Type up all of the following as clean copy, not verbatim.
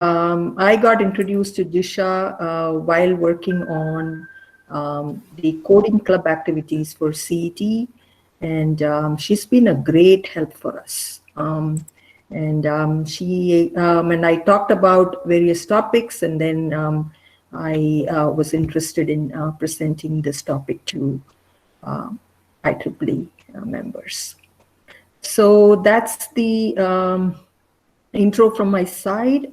I got introduced to Disha while working on the coding club activities for CET, and she's been a great help for us. And I talked about various topics, and then I was interested in presenting this topic to IEEE members. So that's the intro from my side.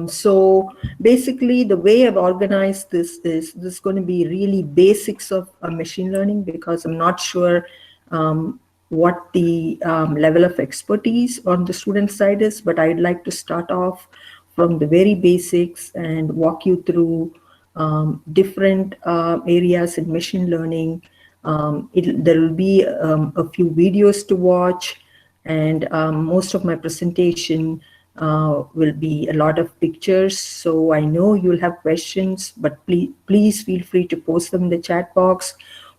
So basically the way I've organized this is going to be really basics of machine learning, because I'm not sure what the level of expertise on the student side is, but I'd like to start off from the very basics and walk you through different areas in machine learning. There will be a few videos to watch, and most of my presentation will be a lot of pictures. So I know you'll have questions, but please feel free to post them in the chat box.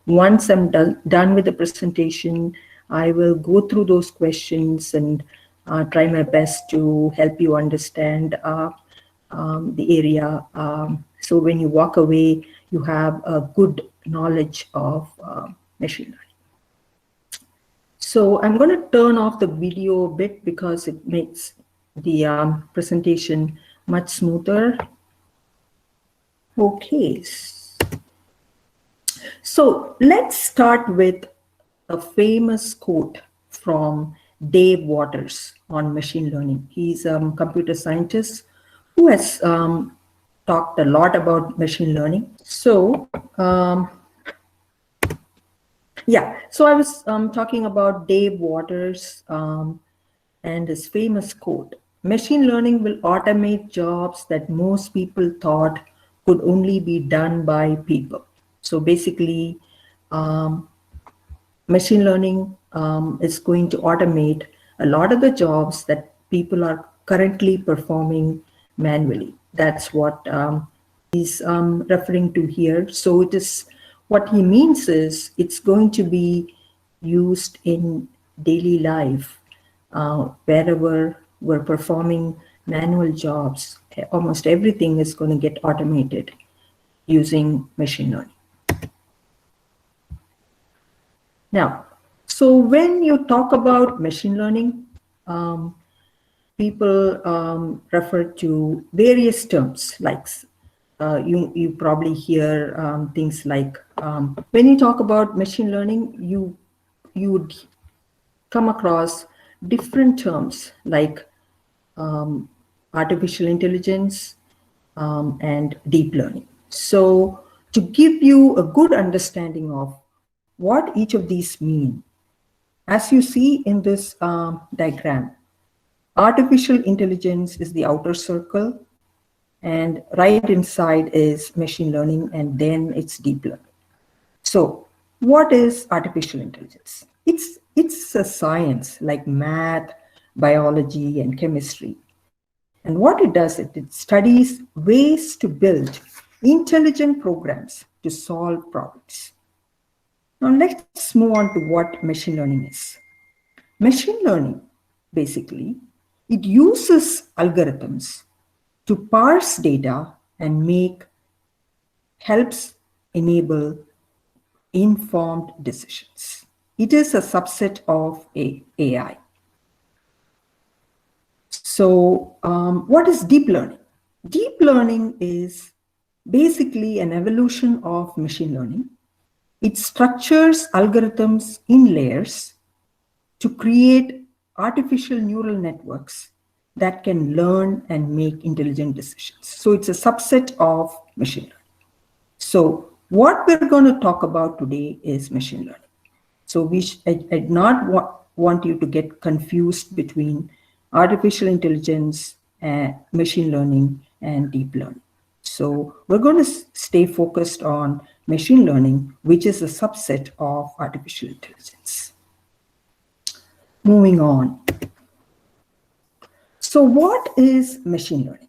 Once I'm done with the presentation, I will go through those questions and try my best to help you understand the area. So when you walk away, you have a good knowledge of machine learning. So I'm going to turn off the video a bit because it makes the presentation much smoother. Okay. So let's start with a famous quote from Dave Waters on machine learning. He's a computer scientist who has talked a lot about machine learning. So yeah, so I was talking about Dave Waters and his famous quote: "Machine learning will automate jobs that most people thought could only be done by people." So basically, machine learning is going to automate a lot of the jobs that people are currently performing manually. That's what he's referring to here. So it is, what he means is it's going to be used in daily life. Wherever we're performing manual jobs, almost everything is going to get automated using machine learning. Now, so when you talk about machine learning, people refer to various terms, like you probably hear things like, when you talk about machine learning, you would come across different terms like artificial intelligence and deep learning. So to give you a good understanding of what each of these mean, as you see in this diagram, artificial intelligence is the outer circle, and right inside is machine learning, and then it's deep learning. So what is artificial intelligence? It's a science like math, biology, and chemistry. And what it does, it studies ways to build intelligent programs to solve problems. Now let's move on to what machine learning is. Machine learning, basically, it uses algorithms to parse data and helps enable informed decisions. It is a subset of AI. So what is deep learning? Deep learning is basically an evolution of machine learning. It structures algorithms in layers to create artificial neural networks that can learn and make intelligent decisions. So it's a subset of machine learning. So what we're going to talk about today is machine learning. So I did not want you to get confused between artificial intelligence, machine learning, and deep learning. So we're going to stay focused on machine learning, which is a subset of artificial intelligence. Moving on. So what is machine learning?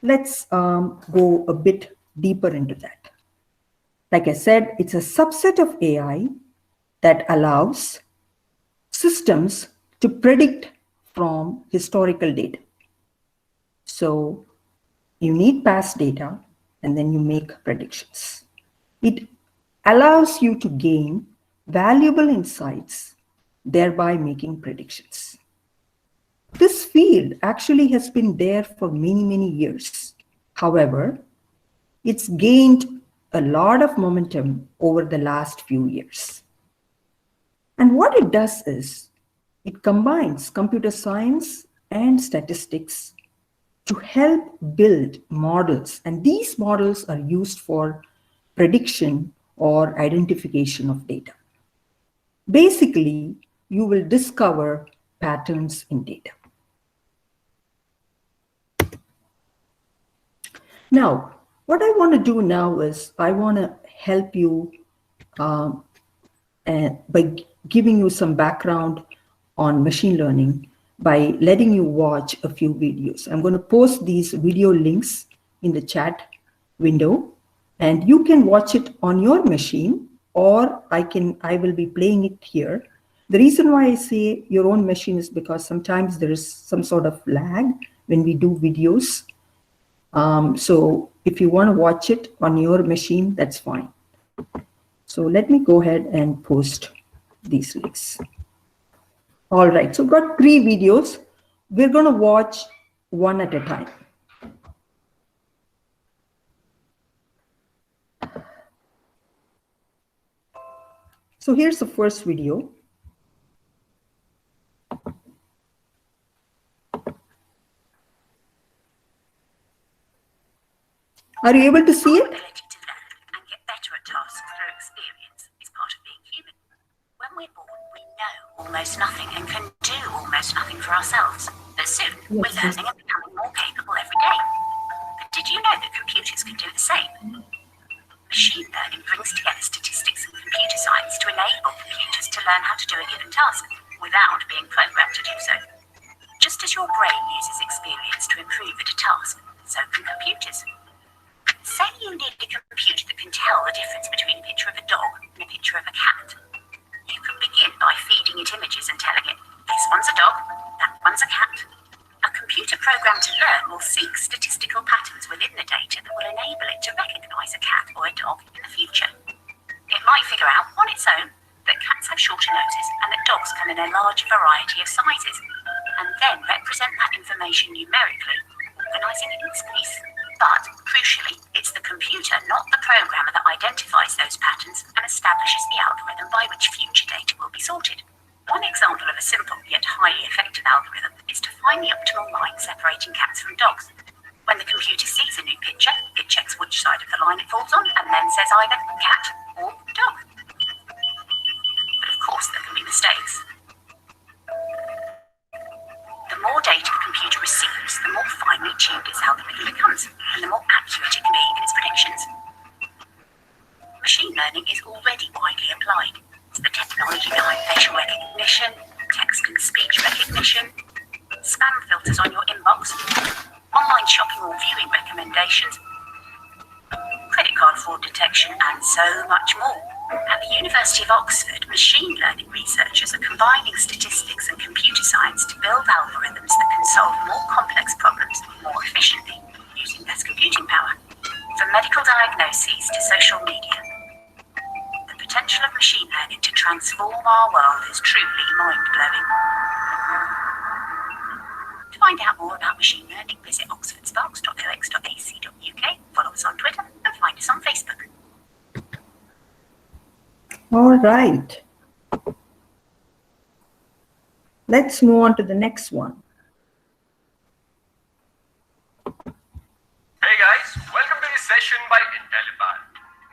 Let's go a bit deeper into that. Like I said, it's a subset of AI that allows systems to predict from historical data. So you need past data and then you make predictions. It allows you to gain valuable insights, thereby making predictions. This field actually has been there for many, many years. However, it's gained a lot of momentum over the last few years. And what it does is it combines computer science and statistics to help build models. And these models are used for prediction or identification of data. Basically, you will discover patterns in data. Now, what I want to do now is I want to help you by giving you some background on machine learning by letting you watch a few videos. I'm going to post these video links in the chat window, and you can watch it on your machine, or I will be playing it here. The reason why I say your own machine is because sometimes there is some sort of lag when we do videos. So if you want to watch it on your machine, that's fine. So let me go ahead and post these links. All right, so I've got 3 videos. We're going to watch one at a time. So here's the first video. Are you able to see it? And get better at tasks through experience is part of being human. When we're born, we know almost nothing and can do almost nothing for ourselves. But soon, we're learning and becoming more capable every day. But did you know that computers can do the same? Machine learning brings together statistics and computer science to enable computers to learn how to do a given task without being programmed to do so. Just as your brain uses experience to improve at a task, so can computers. Say you need a computer that can tell the difference between a picture of a dog and a picture of a cat. You can begin by feeding it images and telling it, this one's a dog, that one's a cat. A computer programmed to learn will seek statistical patterns within the data that will enable it to recognize a cat or a dog in the future. It might figure out on its own that cats have shorter noses and that dogs come in a large variety of sizes, and then represent that information numerically, organizing it in space. But, crucially, it's the computer, not the programmer, that identifies those patterns and establishes the algorithm by which future data will be sorted. One example of a simple yet highly effective algorithm is to find the optimal line separating cats from dogs. When the computer sees a new picture, it checks which side of the line it falls on and then says either cat or dog. But of course there can be mistakes. The more data the computer receives, the more finely tuned its algorithm becomes, and the more accurate it can be in its predictions. Machine learning is already widely applied. It's the technology behind facial recognition, text and speech recognition, spam filters on your inbox, online shopping or viewing recommendations, credit card fraud detection, and so much more. At the University of Oxford, machine learning researchers are combining statistics and computer science to build algorithms that can solve more complex problems more efficiently, using less computing power. From medical diagnoses to social media, the potential of machine learning to transform our world is truly mind-blowing. To find out more about machine learning, visit oxfordsparks.ox.ac.uk, follow us on Twitter, and find us on Facebook. All right. Let's move on to the next one. Hey guys, welcome to this session by IntelliPad.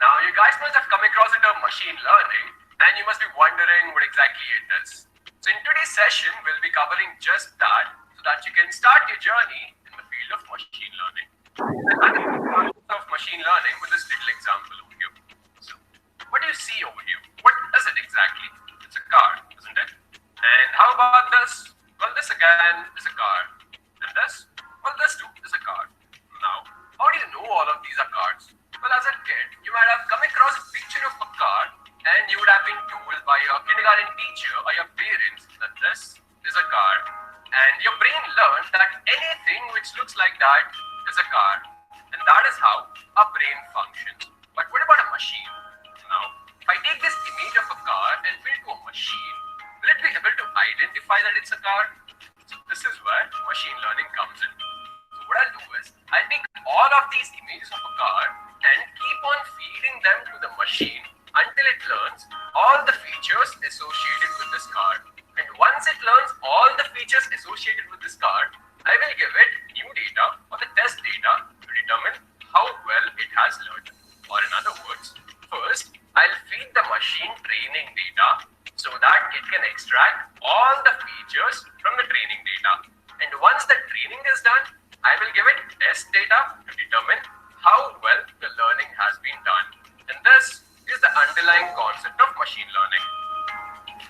Now you guys must have come across the term machine learning and you must be wondering what exactly it is. So in today's session, we'll be covering just that so that you can start your journey in the field of machine learning. Of machine learning with this little example over here. So what do you see over here? What is it exactly? It's a car, isn't it? And how about this? Well, this again is a car. And this? Well, this too is a car. Now, how do you know all of these are cars? Well, as a kid, you might have come across a picture of a car and you would have been told by your kindergarten teacher or your parents that this is a car and your brain learned that anything which looks like that is a car. And that is how our brain functions. But what about a machine? Now, if I take this image of a car and build to a machine, will it be able to identify that it's a car? So this is where machine learning comes in. So what I'll do is, I'll take all of these images of a car and keep on feeding them to the machine until it learns all the features associated with this car. And once it learns all the features associated with this car, I will give it new data or the test data to determine how well it has learned. Or in other words, first, I'll feed the machine training data so that it can extract all the features from the training data. And once the training is done, I will give it test data to determine how well the learning has been done. And this is the underlying concept of machine learning.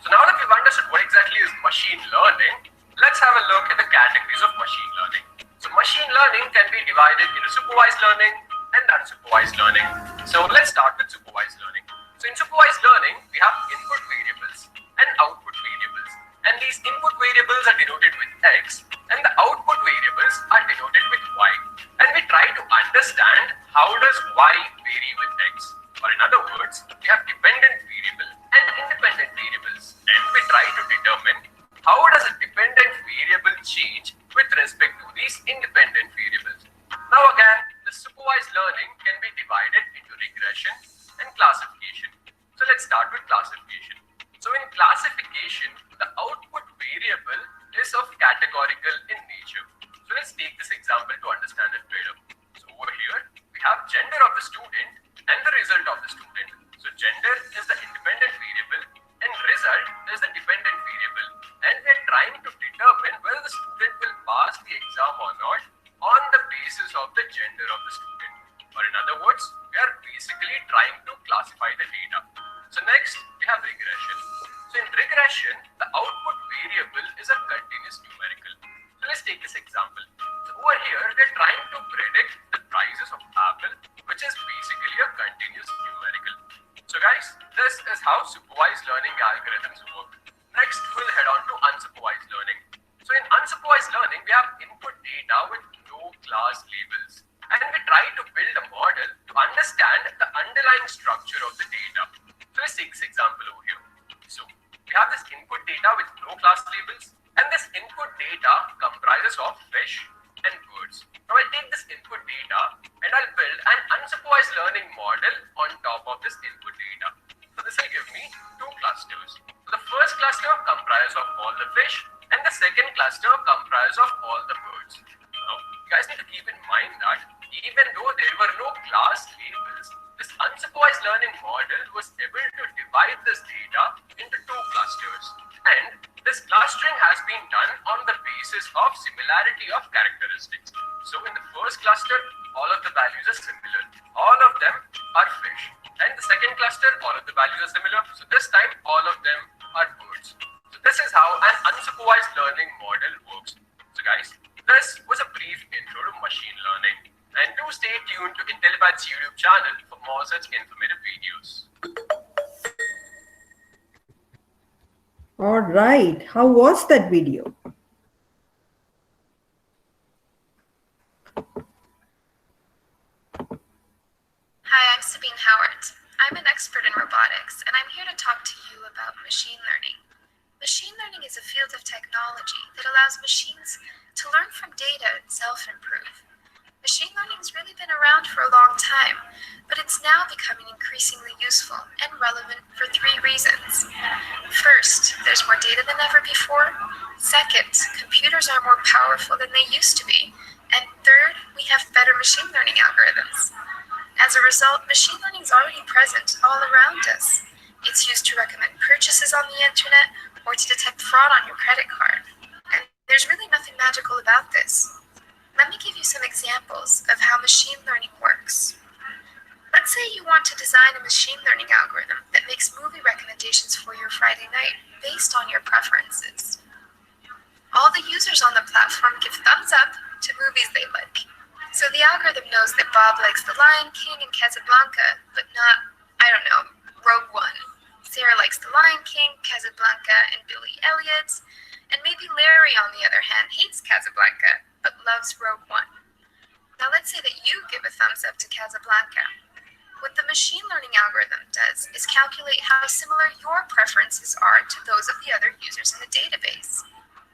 So now that we've understood what exactly is machine learning, let's have a look at the categories of machine learning. So machine learning can be divided into supervised learning and unsupervised learning. So let's start with supervised learning. So in supervised learning, we have input variables and output variables. And these input variables are denoted with X and the output variables are denoted with Y. And we try to understand how does Y vary with X. Or in other words, we have dependent variable and independent variables. And we try to determine how does a dependent variable change with respect to these independent variables. Now again, the supervised learning can be divided into regression and classification. So let's start with classification. So in classification, the output variable is of categorical in nature. So let's take this example to understand it better. So over here, we have gender of the student and the result of the student. So gender is the independent variable and result is the dependent variable. And we're trying to determine whether the student will pass the exam or not on the basis of the gender of the student. Or in other words, we are basically trying to classify the data. So next, we have regression. So in regression, the output variable is a continuous numerical. So let's take this example. So over here, we're trying to predict the prices of Apple, which is basically a continuous numerical. So guys, this is how supervised learning algorithms work. Next, we'll head on to unsupervised learning. So in unsupervised learning, we have input data with no class labels. And we try to build a model to understand the underlying structure of the data. So let's take this example over here. So we have this input data with no class labels, and this input data comprises of fish and birds. Now I'll take this input data and I'll build an unsupervised learning model on top of this input data. So this will give me two clusters. So the first cluster comprises of all the fish and the second cluster comprises of all the birds. Now you guys need to keep in mind that even though there were no class labels, this unsupervised learning model was able to divide this data into two clusters. And this clustering has been done on the basis of similarity of characteristics. So in the first cluster, all of the values are similar. All of them are fish. And the second cluster, all of the values are similar. So this time, all of them are birds. So this is how an unsupervised learning model works. So guys, this was a brief intro to machine learning. And do stay tuned to IntelliPad's YouTube channel for more such informative videos. All right. How was that video? Hi, I'm Sabine Howard. I'm an expert in robotics, and I'm here to talk to you about machine learning. Machine learning is a field of technology that allows machines to learn from data and self-improve. Machine learning has really been around for a long time, but it's now becoming increasingly useful and relevant for three reasons. First, there's more data than ever before. Second, computers are more powerful than they used to be. And third, we have better machine learning algorithms. As a result, machine learning is already present all around us. It's used to recommend purchases on the internet or to detect fraud on your credit card. And there's really nothing magical about this. Let me give you some examples of how machine learning works. Let's say you want to design a machine learning algorithm that makes movie recommendations for your Friday night based on your preferences. All the users on the platform give thumbs up to movies they like. So the algorithm knows that Bob likes The Lion King and Casablanca, but not, Rogue One. Sarah likes The Lion King, Casablanca, and Billy Elliot, and maybe Larry Larry, on the other hand, hates Casablanca, but loves Rogue One. Now let's say that you give a thumbs up to Casablanca. What the machine learning algorithm does is calculate how similar your preferences are to those of the other users in the database.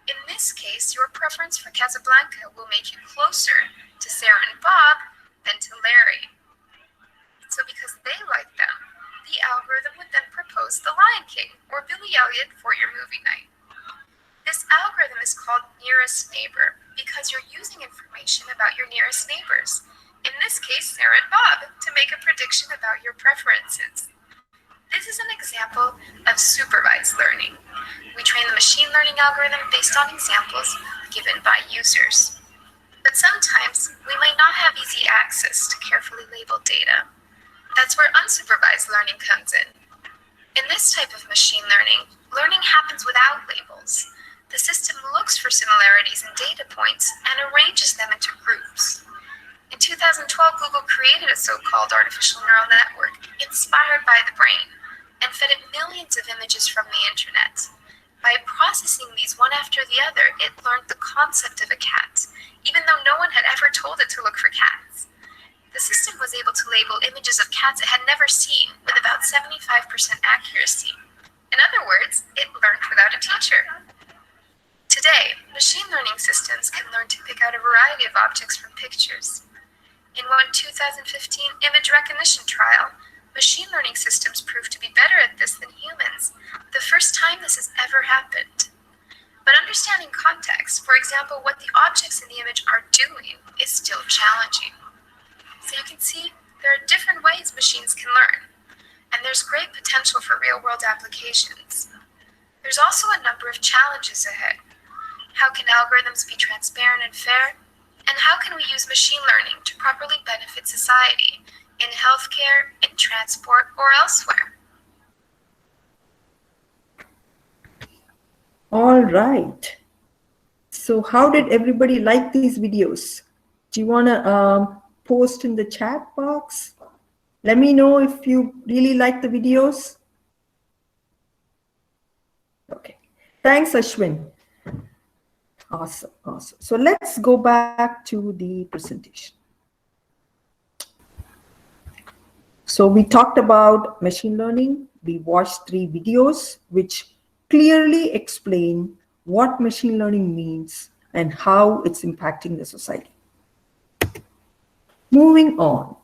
In this case, your preference for Casablanca will make you closer to Sarah and Bob than to Larry. So because they like them, the algorithm would then propose The Lion King or Billy Elliot for your movie night. This algorithm is called nearest neighbor because you're using information about your nearest neighbors, in this case Sarah and Bob, to make a prediction about your preferences. This is an example of supervised learning. We train the machine learning algorithm based on examples given by users. But sometimes we might not have easy access to carefully labeled data. That's where unsupervised learning comes in. In this type of machine learning, learning happens without labels. The system looks for similarities in data points and arranges them into groups. In 2012, Google created a so-called artificial neural network inspired by the brain and fed it millions of images from the internet. By processing these one after the other, it learned the concept of a cat, even though no one had ever told it to look for cats. The system was able to label images of cats it had never seen with about 75% accuracy. In other words, it learned without a teacher. Today, machine learning systems can learn to pick out a variety of objects from pictures. In one 2015 image recognition trial, machine learning systems proved to be better at this than humans, the first time this has ever happened. But understanding context, for example, what the objects in the image are doing, is still challenging. So you can see there are different ways machines can learn, and there's great potential for real-world applications. There's also a number of challenges ahead. How can algorithms be transparent and fair? And how can we use machine learning to properly benefit society in healthcare, in transport, or elsewhere? All right. So how did everybody like these videos? Do you want to post in the chat box? Let me know if you really like the videos. Okay. Thanks, Ashwin. Awesome, awesome. So let's go back to the presentation. So we talked about machine learning. We watched 3 videos which clearly explain what machine learning means and how it's impacting the society. Moving on.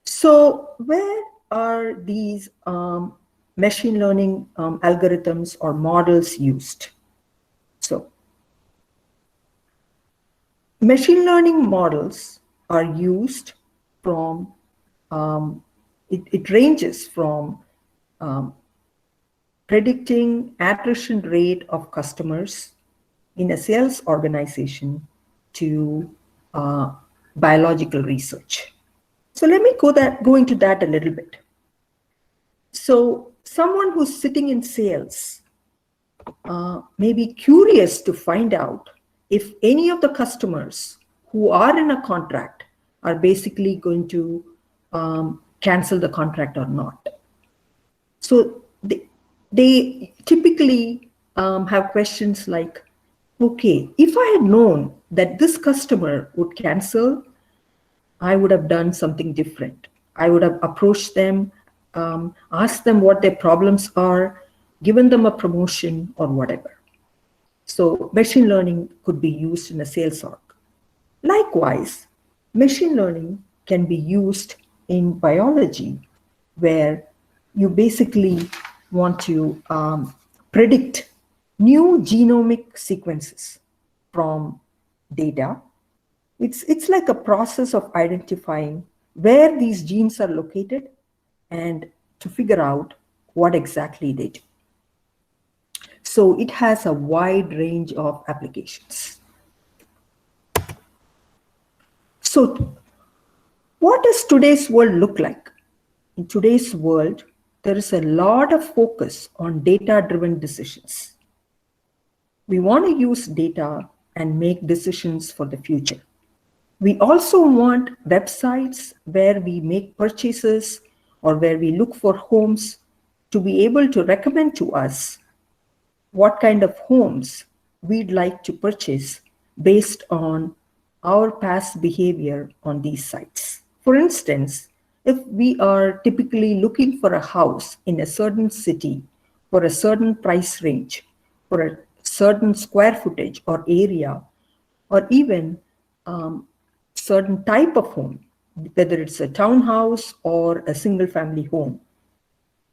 So where are these machine learning algorithms or models used? So machine learning models are used from, it ranges from predicting attrition rate of customers in a sales organization to biological research. So let me go into that a little bit. So someone who's sitting in sales may be curious to find out if any of the customers who are in a contract are basically going to cancel the contract or not. So they typically have questions like, okay, if I had known that this customer would cancel, I would have done something different. I would have approached them, asked them what their problems are, given them a promotion or whatever. So machine learning could be used in a sales org. Likewise, machine learning can be used in biology, where you basically want to predict new genomic sequences from data. It's like a process of identifying where these genes are located and to figure out what exactly they do. So it has a wide range of applications. So what does today's world look like? In today's world, there is a lot of focus on data-driven decisions. We want to use data and make decisions for the future. We also want websites where we make purchases or where we look for homes to be able to recommend to us what kind of homes we'd like to purchase based on our past behavior on these sites. For instance, if we are typically looking for a house in a certain city for a certain price range, for a certain square footage or area, or even certain type of home, whether it's a townhouse or a single family home,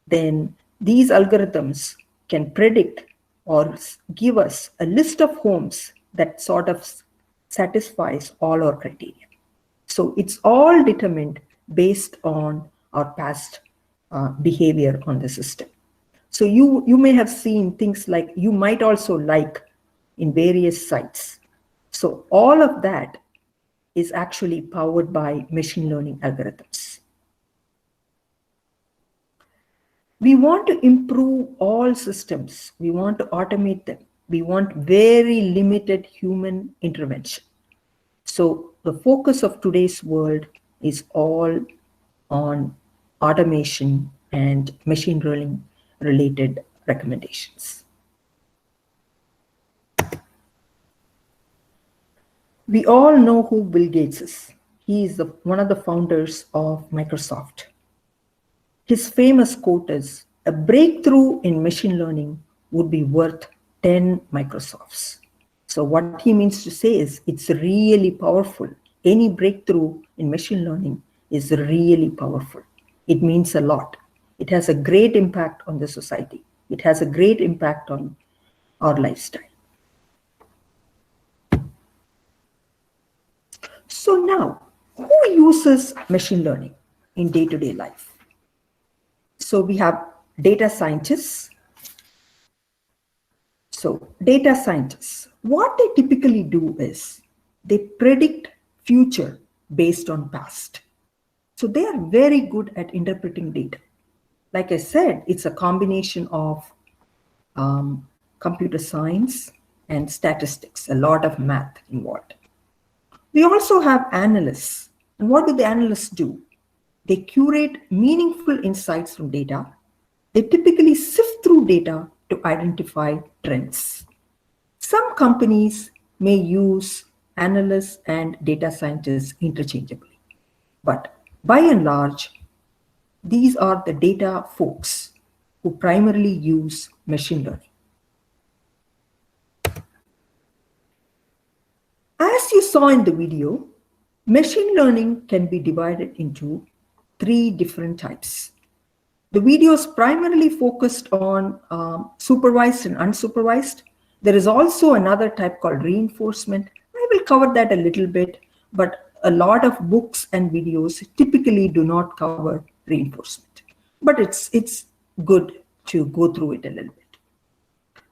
then these algorithms can predict or give us a list of homes that sort of satisfies all our criteria. So it's all determined based on our past behavior on the system. So you may have seen things like you might also like in various sites. So all of that is actually powered by machine learning algorithms. We want to improve all systems. We want to automate them. We want very limited human intervention. So the focus of today's world is all on automation and machine learning related recommendations. We all know who Bill Gates is. He is one of the founders of Microsoft. His famous quote is, "A breakthrough in machine learning would be worth 10 Microsofts." So what he means to say is it's really powerful. Any breakthrough in machine learning is really powerful. It means a lot. It has a great impact on the society. It has a great impact on our lifestyle. So now, who uses machine learning in day-to-day life? So we have data scientists. So data scientists, what they typically do is they predict future based on past. So they are very good at interpreting data. Like I said, it's a combination of computer science and statistics, a lot of math involved. We also have analysts. And what do the analysts do? They curate meaningful insights from data. They typically sift through data to identify trends. Some companies may use analysts and data scientists interchangeably. But by and large, these are the data folks who primarily use machine learning. As you saw in the video, machine learning can be divided into 3 different types. The video is primarily focused on supervised and unsupervised. There is also another type called reinforcement. I will cover that a little bit, but a lot of books and videos typically do not cover reinforcement. But it's good to go through it a little bit.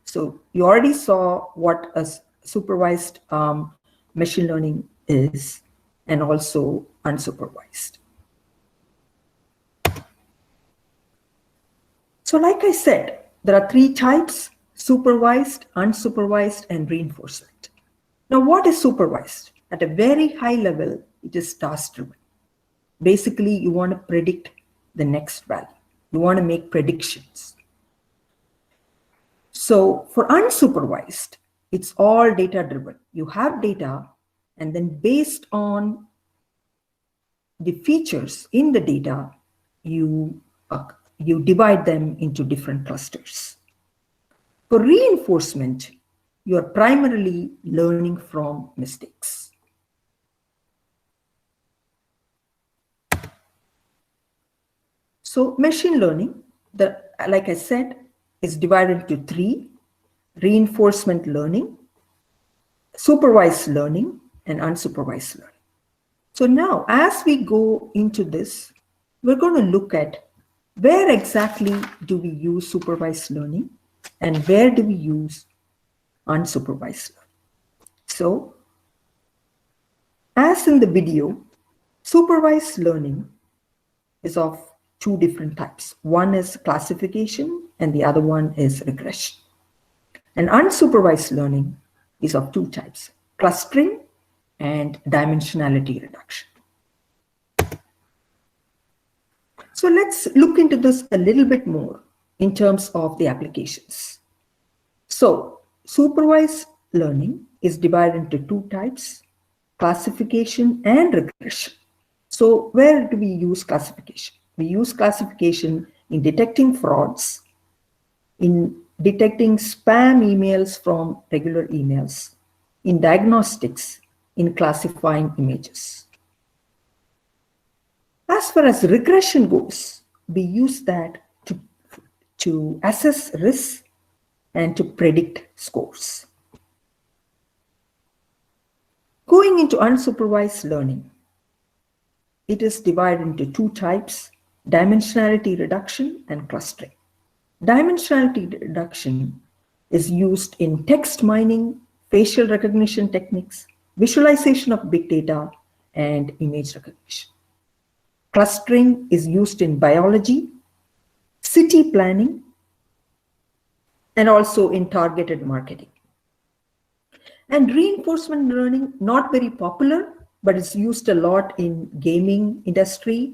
So you already saw what a supervised machine learning is, and also unsupervised. So like I said, there are 3 types: supervised, unsupervised, and reinforcement. Now what is supervised? At a very high level, it is task-driven. Basically, you want to predict the next value. You want to make predictions. So for unsupervised, it's all data-driven. You have data, and then based on the features in the data, you divide them into different clusters. For reinforcement, you are primarily learning from mistakes. So machine learning, like I said, is divided into 3: reinforcement learning, supervised learning, and unsupervised learning. So now, as we go into this, we're going to look at where exactly do we use supervised learning and where do we use unsupervised learning. So, as in the video, supervised learning is of 2 different types. One is classification and the other one is regression. And unsupervised learning is of 2 types: clustering and dimensionality reduction. So let's look into this a little bit more in terms of the applications. So supervised learning is divided into two types, classification and regression. So where do we use classification? We use classification in detecting frauds, in detecting spam emails from regular emails, in diagnostics, in classifying images. As far as regression goes, we use that to assess risks and to predict scores. Going into unsupervised learning, it is divided into two types, dimensionality reduction and clustering. Dimensionality reduction is used in text mining, facial recognition techniques, visualization of big data, and image recognition. Clustering is used in biology, city planning, and also in targeted marketing. And reinforcement learning, not very popular, but it's used a lot in gaming industry,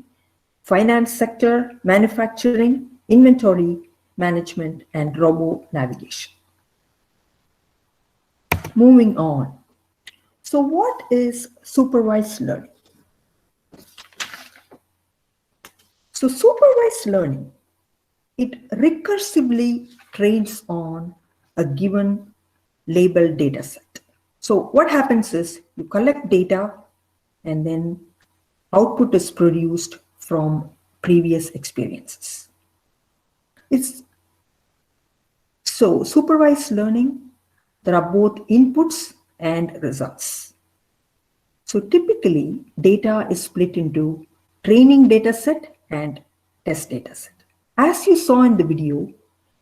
finance sector, manufacturing, inventory management, and robo navigation. Moving on. So what is supervised learning? So supervised learning, it recursively trains on a given labeled data set. So what happens is you collect data and then output is produced from previous experiences. So supervised learning, there are both inputs and results. So typically data is split into training data set and test data set. As you saw in the video,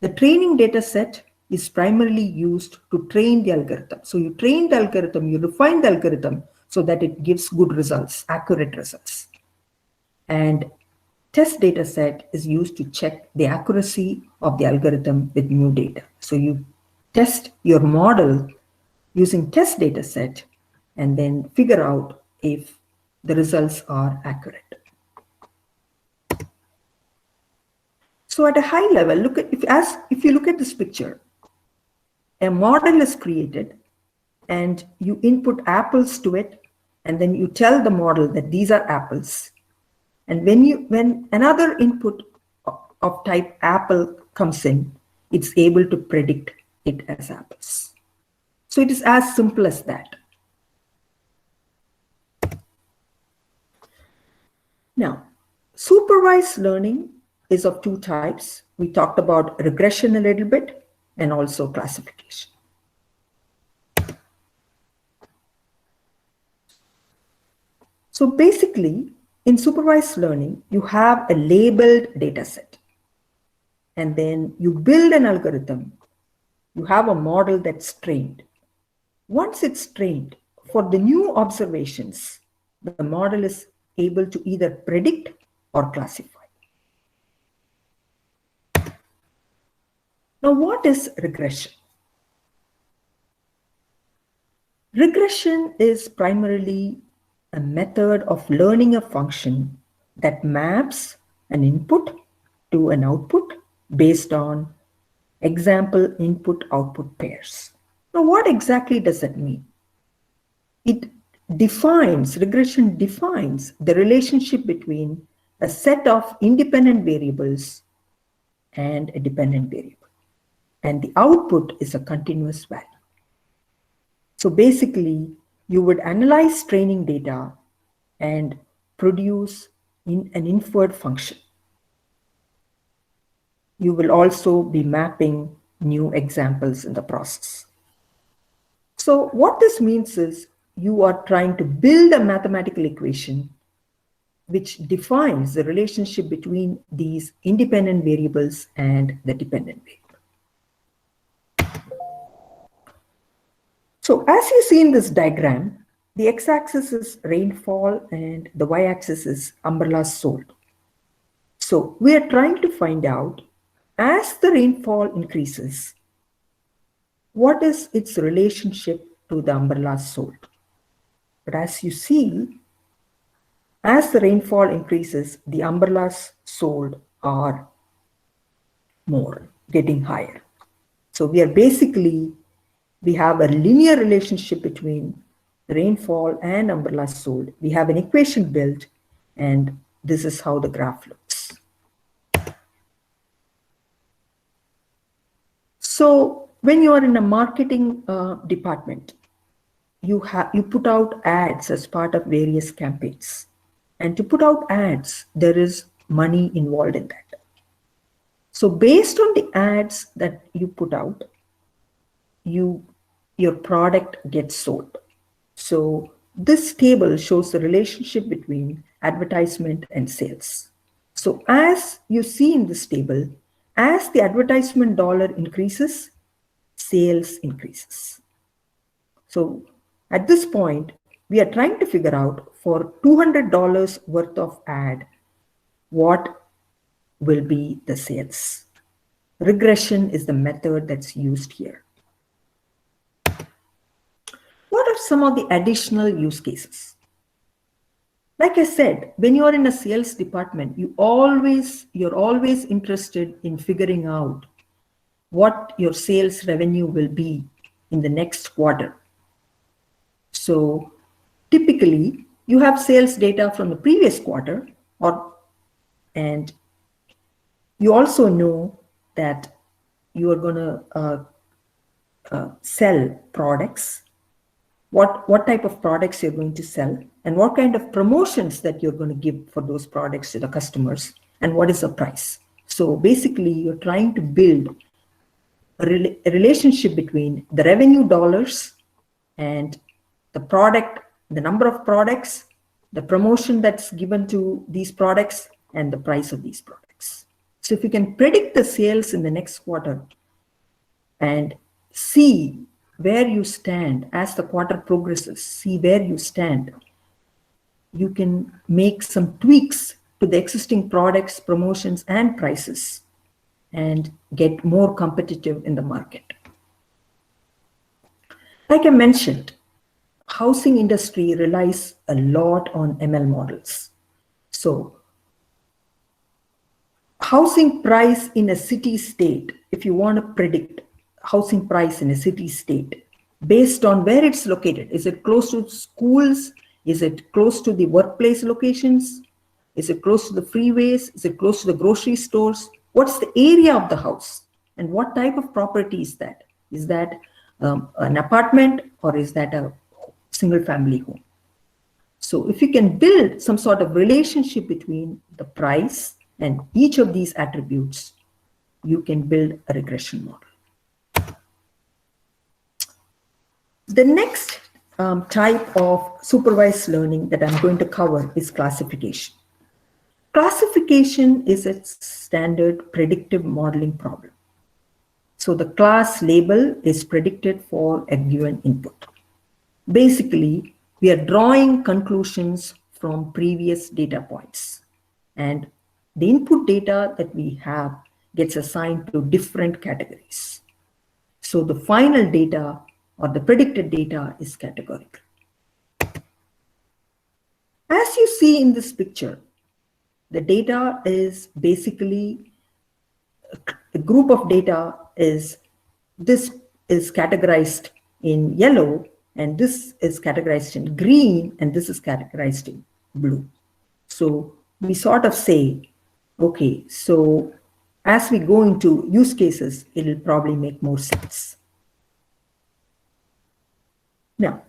the training data set is primarily used to train the algorithm. So you train the algorithm, you refine the algorithm so that it gives good results, accurate results. And test data set is used to check the accuracy of the algorithm with new data. So you test your model using test data set and then figure out if the results are accurate. So at a high level, if you look at this picture, a model is created and you input apples to it, and then you tell the model that these are apples. And when another input of type apple comes in, it's able to predict it as apples. So it is as simple as that. Now, supervised learning is of two types. We talked about regression a little bit and also classification. So basically, in supervised learning, you have a labeled data set, and then you build an algorithm. You have a model that's trained. Once it's trained, for the new observations, the model is able to either predict or classify. Now, what is regression? Regression is primarily a method of learning a function that maps an input to an output based on example input-output pairs. Now, what exactly does that mean? Regression defines the relationship between a set of independent variables and a dependent variable. And the output is a continuous value. So basically, you would analyze training data and produce an inferred function. You will also be mapping new examples in the process. So what this means is you are trying to build a mathematical equation which defines the relationship between these independent variables and the dependent variable. So as you see in this diagram, the x-axis is rainfall and the y-axis is umbrellas sold. So we are trying to find out, as the rainfall increases, what is its relationship to the umbrellas sold? But as you see, as the rainfall increases, the umbrellas sold are getting higher. So we are basically we have a linear relationship between rainfall and umbrellas sold. We have an equation built, and this is how the graph looks. So when you are in a marketing department, you put out ads as part of various campaigns. And to put out ads, there is money involved in that. So based on the ads that you put out, your product gets sold. So this table shows the relationship between advertisement and sales. So as you see in this table, as the advertisement dollar increases, sales increases. So at this point, we are trying to figure out for $200 worth of ad, what will be the sales. Regression is the method that's used here. What are some of the additional use cases? Like I said, when you are in a sales department, you're always interested in figuring out what your sales revenue will be in the next quarter. So typically, you have sales data from the previous quarter, and you also know that you are going to sell products, what type of products you're going to sell, and what kind of promotions that you're going to give for those products to the customers, and what is the price. So basically, you're trying to build a relationship between the revenue dollars and the product, the number of products, the promotion that's given to these products, and the price of these products. So if you can predict the sales in the next quarter and see where you stand as the quarter progresses, see where you stand, you can make some tweaks to the existing products, promotions, and prices and get more competitive in the market. Like I mentioned, housing industry relies a lot on ML models. So housing price in a city state, if you want to predict housing price in a city state based on where it's located, is it close to schools? Is it close to the workplace locations? Is it close to the freeways? Is it close to the grocery stores? What's the area of the house? And what type of property is that? Is that an apartment, or is that a single family home? So if you can build some sort of relationship between the price and each of these attributes, you can build a regression model. The next type of supervised learning that I'm going to cover is classification. Classification is a standard predictive modeling problem. So the class label is predicted for a given input. Basically, we are drawing conclusions from previous data points, and the input data that we have gets assigned to different categories. So the final data or the predicted data is categorical. As you see in this picture, the data is basically a group of data this is categorized in yellow, and this is categorized in green, and this is categorized in blue. So we sort of say, okay, so as we go into use cases, it'll probably make more sense. Now,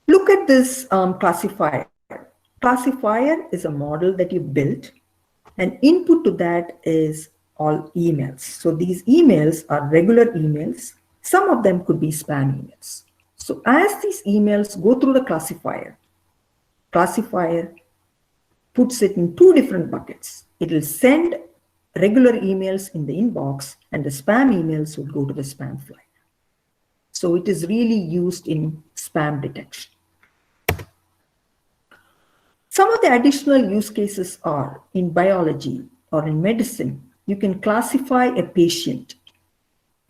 look at this classifier. Classifier is a model that you built, and input to that is all emails. So these emails are regular emails. Some of them could be spam emails. So as these emails go through the classifier puts it in two different buckets. It will send regular emails in the inbox, and the spam emails will go to the spam flag. So it is really used in spam detection. Some of the additional use cases are in biology or in medicine. You can classify a patient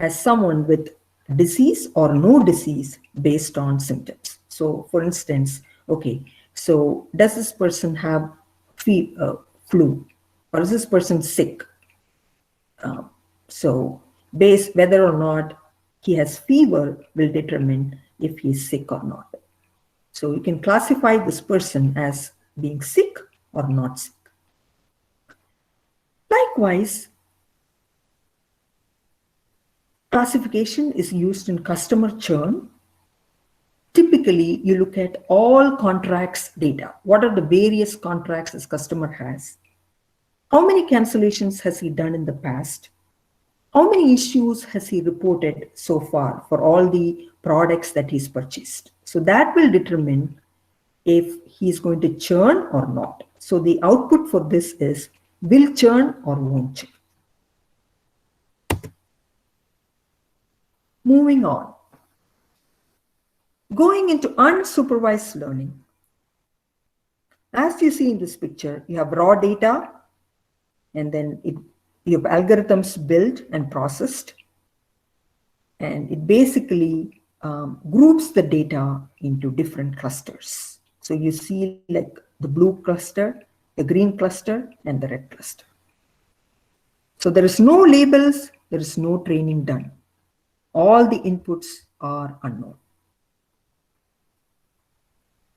as someone with disease or no disease based on symptoms. So for instance, okay, so does this person have flu, or is this person sick? So based whether or not he has fever will determine if he is sick or not. So you can classify this person as being sick or not sick. Likewise, classification is used in customer churn. Typically, you look at all contracts data. What are the various contracts this customer has? How many cancellations has he done in the past? How many issues has he reported so far for all the products that he's purchased? So that will determine if he's going to churn or not. So the output for this is will churn or won't churn. Moving on. Going into unsupervised learning. As you see in this picture, you have raw data, and then you have algorithms built and processed, and it basically groups the data into different clusters. So you see like the blue cluster, the green cluster, and the red cluster. So there is no labels, there is no training done. All the inputs are unknown.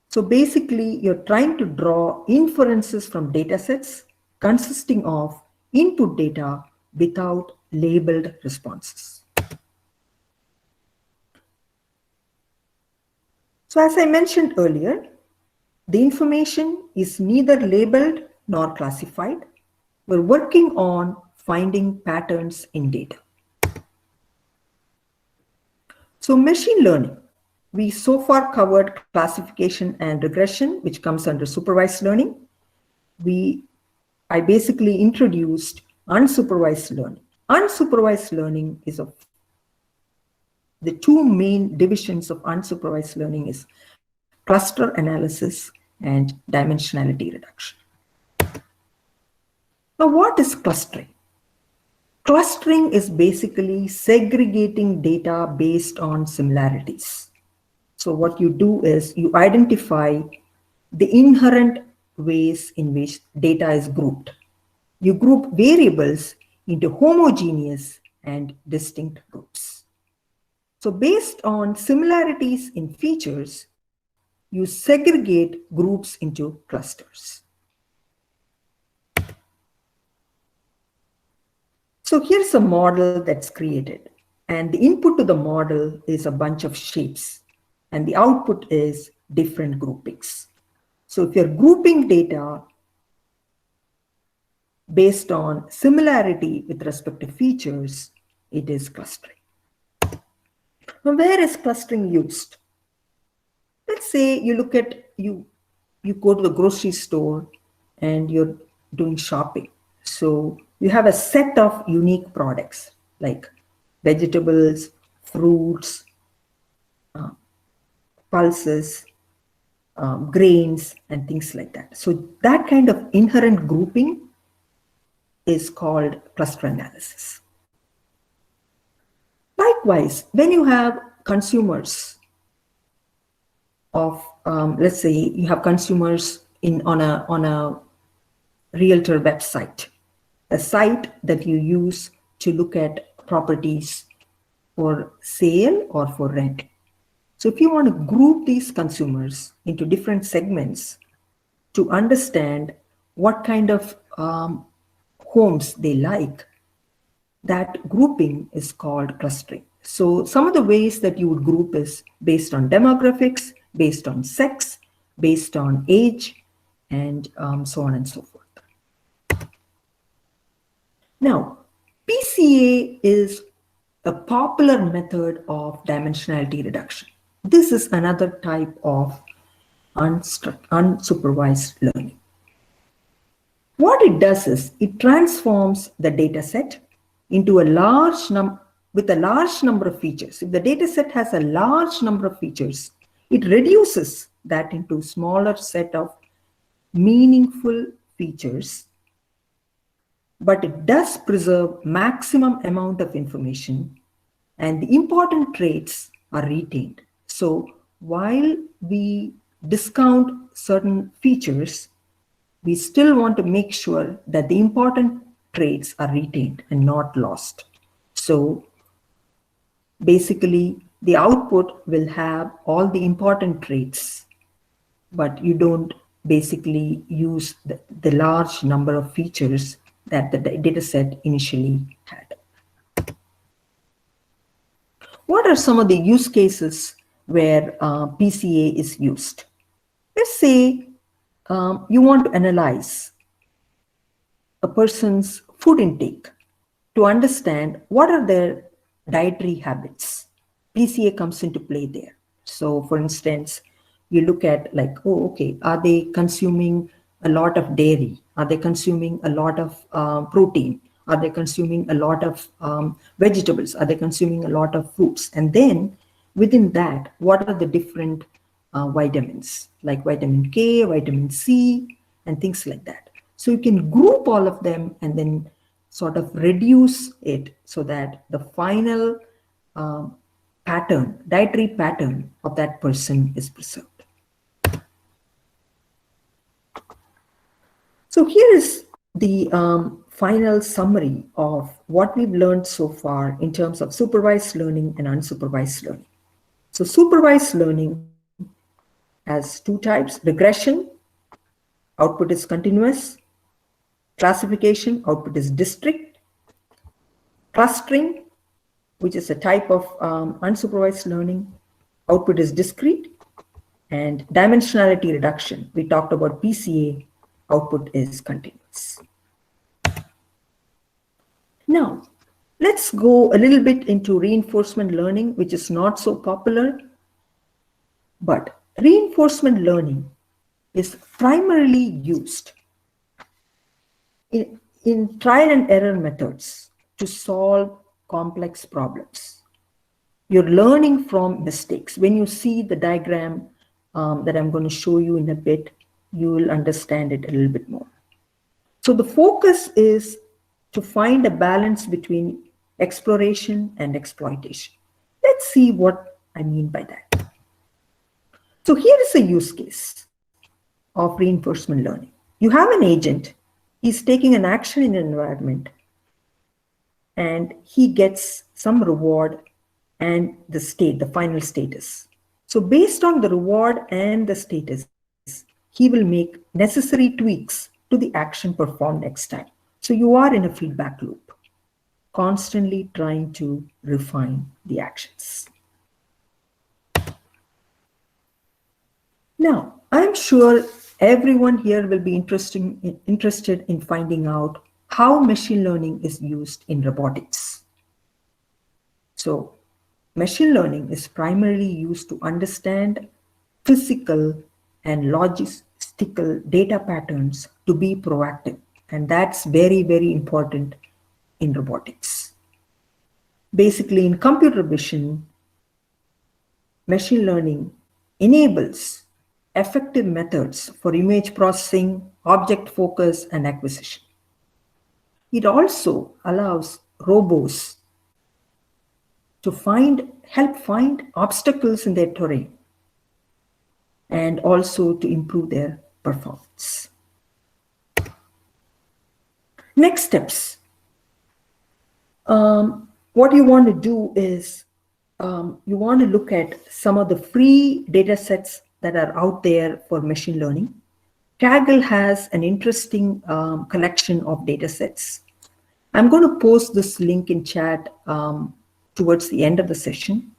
So basically, you're trying to draw inferences from data sets consisting of input data without labeled responses. So as I mentioned earlier, the information is neither labeled nor classified. We're working on finding patterns in data. So machine learning. We so far covered classification and regression, which comes under supervised learning. I basically introduced unsupervised learning. Unsupervised learning is the two main divisions of unsupervised learning is cluster analysis and dimensionality reduction. Now, what is clustering? Clustering is basically segregating data based on similarities. So what you do is you identify the inherent ways in which data is grouped. You group variables into homogeneous and distinct groups. So based on similarities in features, you segregate groups into clusters. So here's a model that's created, and the input to the model is a bunch of shapes, and the output is different groupings. So if you're grouping data based on similarity with respect to features, it is clustering. Now, where is clustering used? Let's say you look at, you go to the grocery store and you're doing shopping. So you have a set of unique products like vegetables, fruits, pulses, grains, and things like that. So that kind of inherent grouping is called cluster analysis. Likewise, when you have consumers of, let's say you have consumers on a realtor website, a site that you use to look at properties for sale or for rent. So if you want to group these consumers into different segments to understand what kind of homes they like, that grouping is called clustering. So some of the ways that you would group is based on demographics, based on sex, based on age, and so on and so forth. Now, PCA is a popular method of dimensionality reduction. This is another type of unsupervised learning. What it does is it transforms the data set into a large number of features. If the data set has a large number of features, it reduces that into a smaller set of meaningful features, but it does preserve maximum amount of information, and the important traits are retained. So while we discount certain features, we still want to make sure that the important traits are retained and not lost. So basically the output will have all the important traits, but you don't basically use the large number of features that the data set initially had. What are some of the use cases where PCA is used? Let's say you want to analyze a person's food intake to understand what are their dietary habits. PCA comes into play there. So for instance, you look at like, oh, okay, are they consuming a lot of dairy? Are they consuming a lot of protein? Are they consuming a lot of vegetables? Are they consuming a lot of fruits? And then within that, what are the different vitamins like vitamin K, vitamin C, and things like that. So you can group all of them and then sort of reduce it so that the final dietary pattern of that person is preserved. So here is the final summary of what we've learned so far in terms of supervised learning and unsupervised learning. So supervised learning has two types: regression, output is continuous; classification, output is discrete; clustering, which is a type of unsupervised learning, output is discrete; and dimensionality reduction, we talked about PCA, output is continuous. Now, let's go a little bit into reinforcement learning, which is not so popular, but reinforcement learning is primarily used in trial and error methods to solve complex problems. You're learning from mistakes. When you see the diagram that I'm going to show you in a bit, you will understand it a little bit more. So the focus is to find a balance between exploration and exploitation. Let's see what I mean by that. So here is a use case of reinforcement learning. You have an agent, he's taking an action in an environment, and he gets some reward and the state, the final status. So based on the reward and the status, he will make necessary tweaks to the action performed next time. So you are in a feedback loop, constantly trying to refine the actions. Now, I'm sure everyone here will be interested in finding out how machine learning is used in robotics. So, machine learning is primarily used to understand physical and logistical data patterns to be proactive. And that's very, very important in robotics. Basically, in computer vision, machine learning enables effective methods for image processing, object focus, and acquisition. It also allows robots to help find obstacles in their terrain and also to improve their performance. Next steps. What you want to do is you want to look at some of the free data sets that are out there for machine learning. Kaggle has an interesting collection of data sets. I'm going to post this link in chat towards the end of the session.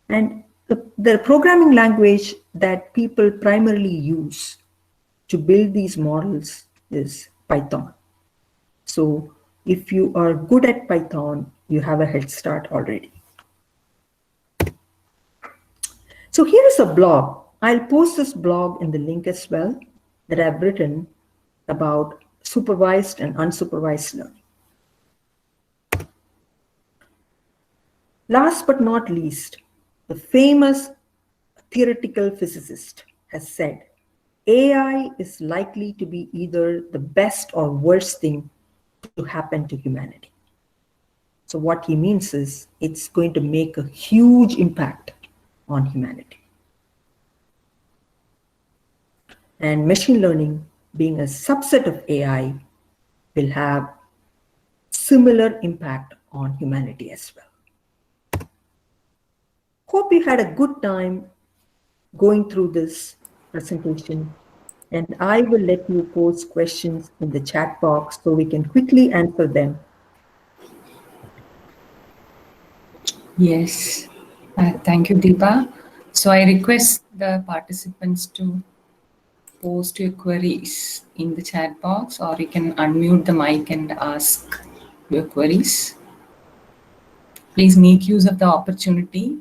And the programming language that people primarily use to build these models is Python. So if you are good at Python, you have a head start already. So here is a blog. I'll post this blog in the link as well that I've written about supervised and unsupervised learning. Last but not least, the famous theoretical physicist has said, AI is likely to be either the best or worst thing to happen to humanity. So what he means is it's going to make a huge impact on humanity. And machine learning, being a subset of AI, will have similar impact on humanity as well. hope you had a good time going through this presentation, and I will let you post questions in the chat box so we can quickly answer them. Yes. Thank you, Deepa. So I request the participants to post your queries in the chat box, or you can unmute the mic and ask your queries. Please make use of the opportunity.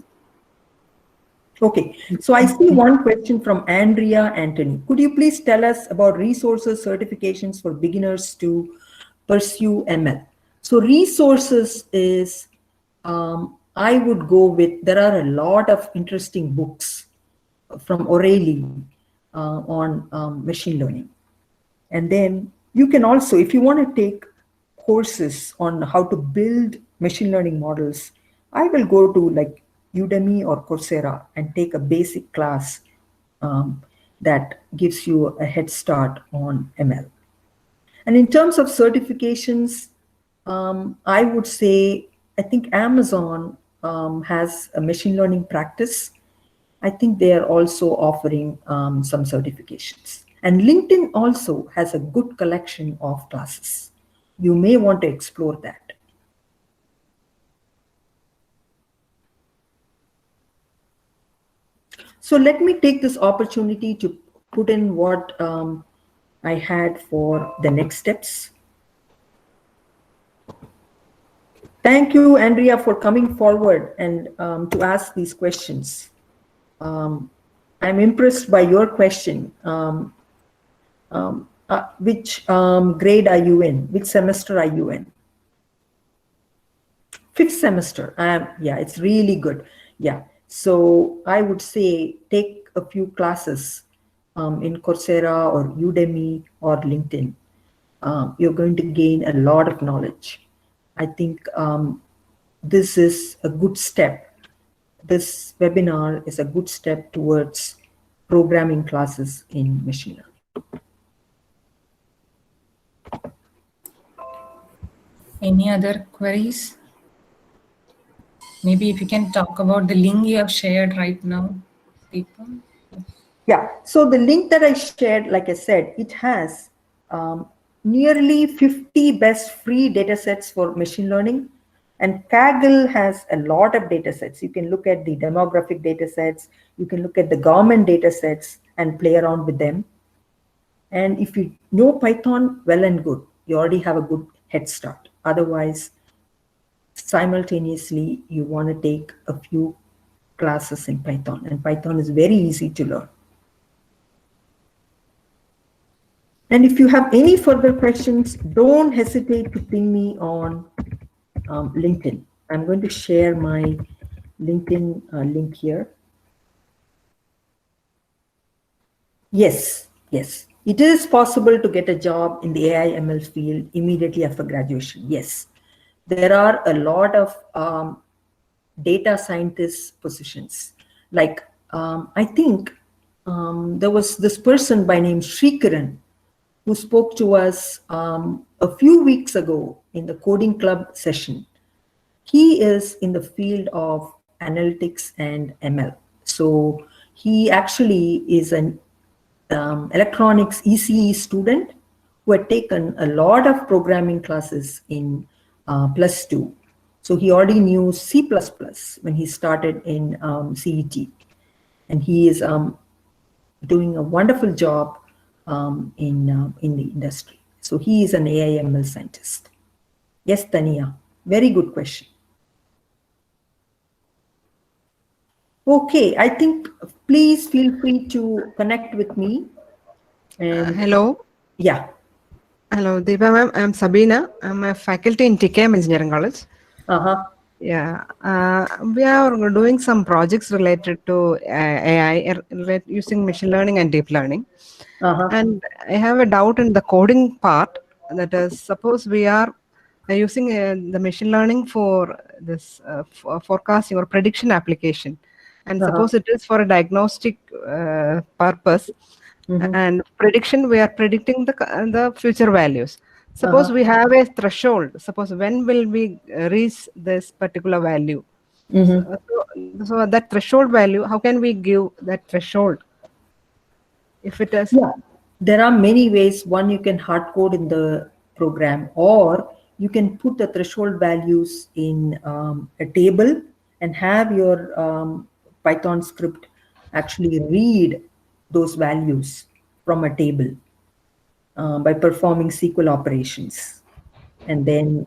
Okay, so I see one question from Andrea Anthony. Could you please tell us about resources, certifications for beginners to pursue ML? So resources is, I would go with, there are a lot of interesting books from O'Reilly on machine learning. And then you can also, if you want to take courses on how to build machine learning models, I will go to like Udemy or Coursera and take a basic class that gives you a head start on ML. And in terms of certifications, I would say, I think Amazon has a machine learning practice. I think they are also offering some certifications. And LinkedIn also has a good collection of classes. You may want to explore that. So let me take this opportunity to put in what I had for the next steps. Thank you, Andrea, for coming forward and to ask these questions. I'm impressed by your question. Which grade are you in? Which semester are you in? 5th semester. Yeah, it's really good. Yeah. So I would say take a few classes in Coursera or Udemy or LinkedIn. You're going to gain a lot of knowledge. I think this is a good step. This webinar is a good step towards programming classes in machine learning. Any other queries? Maybe if you can talk about the link you have shared right now, Deepa. Yeah, so the link that I shared, like I said, it has nearly 50 best free data sets for machine learning. And Kaggle has a lot of data sets. You can look at the demographic data sets, you can look at the government data sets and play around with them. And if you know Python, well and good. You already have a good head start. Otherwise, simultaneously, you want to take a few classes in Python. And Python is very easy to learn. And if you have any further questions, don't hesitate to ping me on LinkedIn. I'm going to share my LinkedIn link here. Yes, yes. It is possible to get a job in the AI ML field immediately after graduation. Yes. There are a lot of data scientist positions. Like, I think there was this person by name Srikaran who spoke to us a few weeks ago in the coding club session. He is in the field of analytics and ML. So he actually is an electronics ECE student who had taken a lot of programming classes in +2. So he already knew C++ when he started in CET. And he is doing a wonderful job in the industry. So he is an AI ML scientist. Yes, Tania, very good question. Okay, I think please feel free to connect with me. And hello. Yeah. Hello, Deepa ma'am. I'm Sabina. I'm a faculty in TKM Engineering College. Yeah, we are doing some projects related to AI using machine learning and deep learning. And I have a doubt in the coding part. That is, suppose we are using the machine learning for this forecasting or prediction application, and suppose it is for a diagnostic purpose. And prediction, we are predicting the future values. Suppose we have a threshold. Suppose when will we reach this particular value? So that threshold value, how can we give that threshold? If it is, Yeah, there are many ways. One, you can hard code in the program, or you can put the threshold values in a table and have your Python script actually read those values from a table by performing SQL operations, and then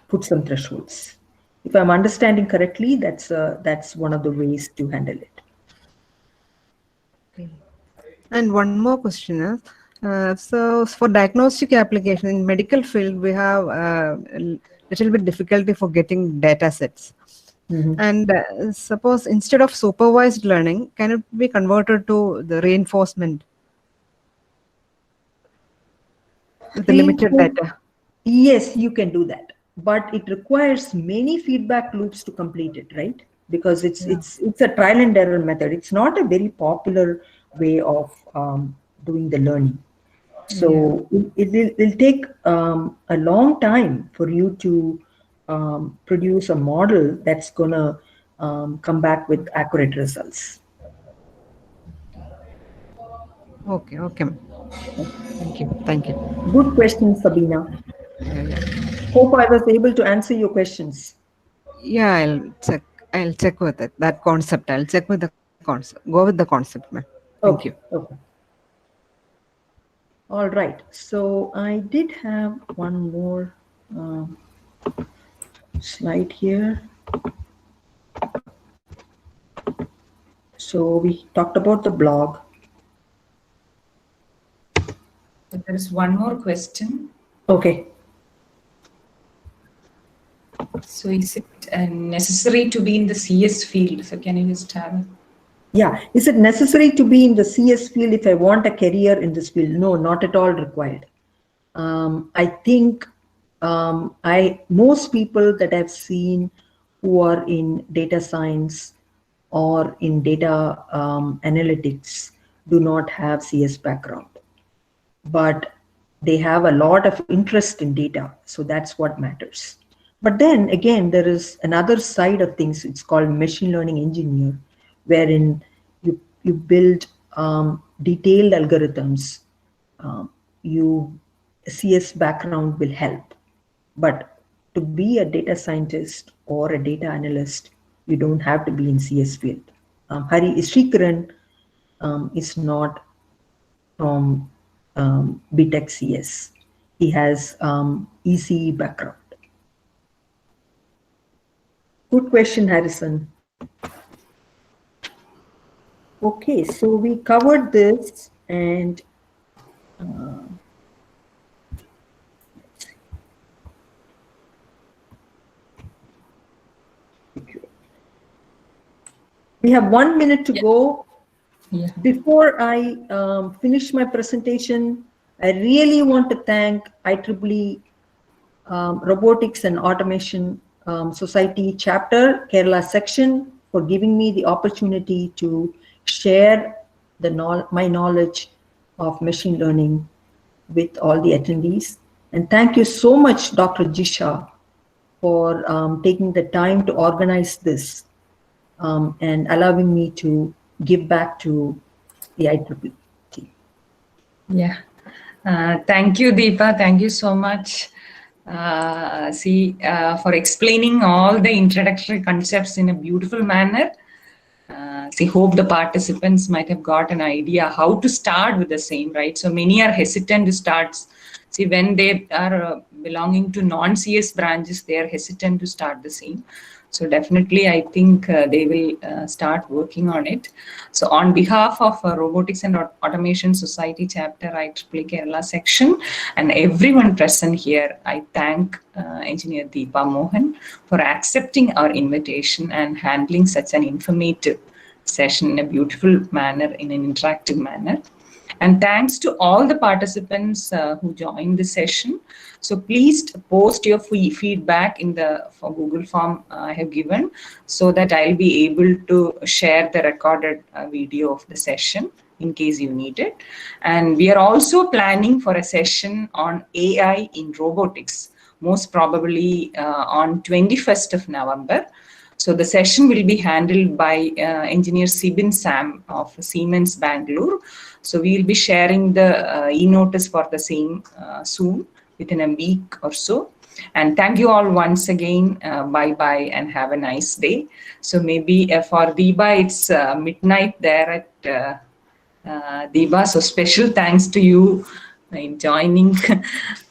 put some thresholds. If I'm understanding correctly, that's one of the ways to handle it. and one more question is, so for diagnostic application in medical field, we have a little bit difficulty for getting data sets. And suppose instead of supervised learning, can it be converted to the reinforcement with the limited data? Yes, you can do that, but it requires many feedback loops to complete it, right? Because it's a trial and error method. It's not a very popular way of doing the learning. So it'll take a long time for you to produce a model that's gonna come back with accurate results. Okay, okay. Thank you. Thank you. Good question, Sabina. Hope I was able to answer your questions. Yeah, I'll check. I'll check with it. That concept. I'll check with the concept. Go with the concept, man. Thank you. Okay, okay. All right. So I did have one more slide here. So we talked about the blog. There is one more question. Okay. So is it necessary to be in the CS field? So can you just have? Yeah. Is it necessary to be in the CS field if I want a career in this field? No, not at all required. I think most people that I've seen who are in data science or in data analytics do not have CS background, but they have a lot of interest in data. So that's what matters. But then again, there is another side of things. It's called machine learning engineer, wherein you build detailed algorithms. CS background will help. But to be a data scientist or a data analyst, you don't have to be in CS field. Hari Srikaran is not from BTech CS. He has ECE background. Good question, Harrison. Okay, so we covered this, and we have 1 minute to go. Yeah. Before I finish my presentation, I really want to thank IEEE Robotics and Automation Society chapter, Kerala section, for giving me the opportunity to share my knowledge of machine learning with all the attendees. And thank you so much, Dr. Jisha, for taking the time to organize this and allowing me to give back to the IEEE team. Yeah. Thank you, Deepa. Thank you so much. For explaining all the introductory concepts in a beautiful manner. Hope the participants might have got an idea how to start with the same, right? So many are hesitant to start. When they are belonging to non-CS branches, they are hesitant to start the same. So definitely, I think they will start working on it. So on behalf of Robotics and Automation Society chapter, IEEE Kerala section, and everyone present here, I thank Engineer Deepa Mohan for accepting our invitation and handling such an informative session in a beautiful manner, in an interactive manner. And thanks to all the participants who joined the session. So please post your feedback in the Google form I have given, so that I'll be able to share the recorded video of the session in case you need it. And we are also planning for a session on AI in robotics most probably on 21st of November. So the session will be handled by engineer Sibin Sam of Siemens Bangalore. So we will be sharing the e-notice for the same soon, within a week or so. And thank you all once again. Bye-bye and have a nice day. So maybe for Deepa, it's midnight there at Deepa. So special thanks to you in joining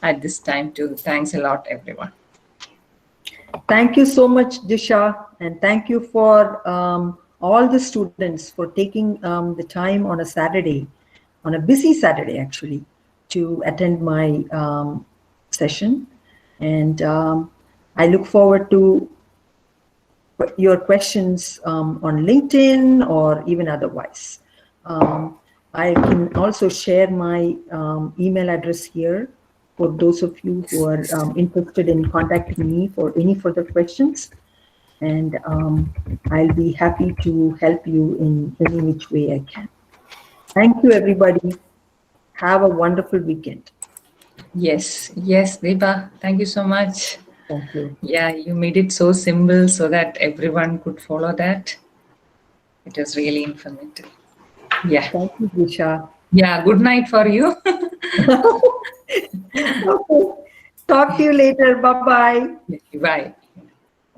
at this time too. Thanks a lot, everyone. Thank you so much, Disha, and thank you for all the students for taking the time on a Saturday, on a busy Saturday actually, to attend my session. And I look forward to your questions on LinkedIn or even otherwise. I can also share my email address here for those of you who are interested in contacting me for any further questions. And I'll be happy to help you in any which way I can. Thank you, everybody. Have a wonderful weekend. Yes, Deepa, thank you so much. Thank you. Yeah, you made it so simple so that everyone could follow that. It was really informative. Yeah. Thank you, Disha. Yeah, good night for you. Okay. Talk to you later. Bye-bye. Bye.